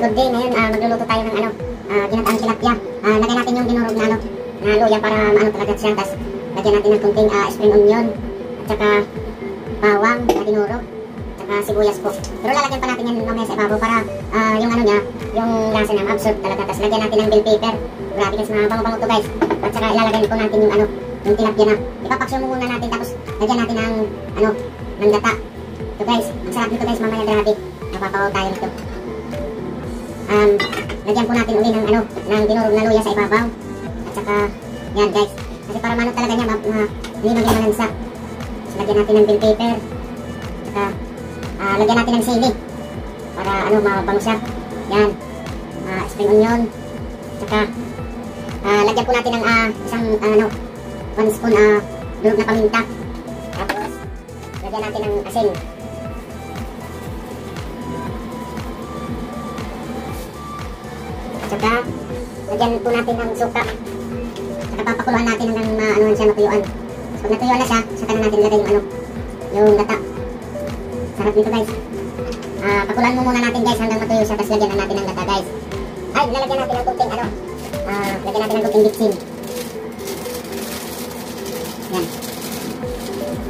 good day. Ngayon, magluluto tayo ng ginataang tilapia. Lagyan natin yung dinurog na na luya para maano talaga siya. Tapos lagyan natin ng kunting spring onion at saka bawang na dinurog, at saka sibuyas po. Pero lalagyan pa natin yan mamaya sa ibabaw para yung ano niya, yung lasa niya absorb talaga. Tapos lagyan natin ng bell pepper. Grabe guys, mabango-bango to guys. At saka ilalagyan po natin yung yung tilapia na. Ipapaksyo muna natin, tapos lagyan natin ng ng gata. Ito guys, ang sarap nito guys, mamaya grabe. Napapawaw tayo nito. Lagyan po natin uli ng ng dinurog na luya sa ibabaw. At saka yan guys, kasi para mano talaga niya hindi maging malansa. So, lagyan natin ng bell pepper. At saka lagyan natin ng sili para mabango siya. Yan, spring onion. At saka lagyan po natin ng isang 1 spoon durog na paminta. Tapos lagyan natin ng asin. Saka lagyan po natin ng suka. Saka papakuluan natin hanggang siya matuyuan. So, pag natuyuan na siya, saka na natin ilagay yung gata. Sarap nito guys. Pakuluan mo muna natin guys hanggang matuyo siya, tapos lagyan na natin ng gata guys. Ay, lalagyan natin ng kunting lagyan natin ng kunting bitsin. Yan.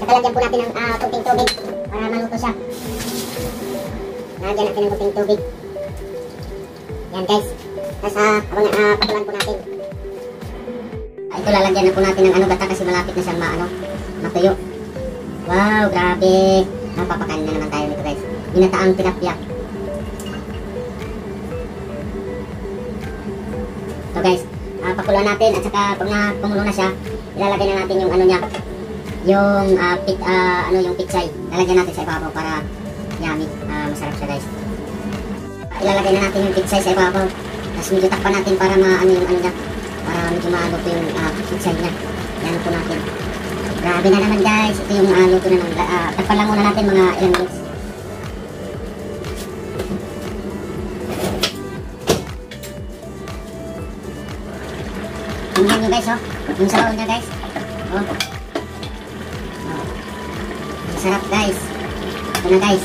Saka lagyan po natin ng kunting tubig para maluto siya. Lagyan natin ng kunting tubig. Yan guys. Tapos patulan po natin. Ito lalagyan na po natin ng gata kasi malapit na siyang matuyo. Wow, grabe. Napapakain na naman tayo nito guys. Ginataang tilapia. So guys, pakuluan natin at saka pag kumulo na siya, ilalagay na natin yung niya. Yung pitsay. Lalagyan natin sa ibabaw para yummy. Masarap siya guys. Ilalagay na natin yung pitsay sa ibabaw. Tapos medyo takpan natin para yung niya. Para medyo maluto yung pitsay niya. Yan po natin. Grabe na naman guys. Ito yung luto na ng takpan lang muna natin mga ilang minutes. Tingnan nyo guys yung sabaw niya guys. Sarap guys. Ito na guys.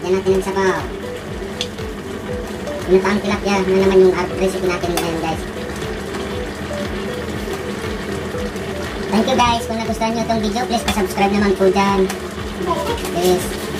Lagyan natin ng sabaw. Ginataang tilapia na naman yung recipe natin ngayon guys. Thank you guys. Kung nagustuhan nyo itong video, please pa-subscribe naman po dyan. Please.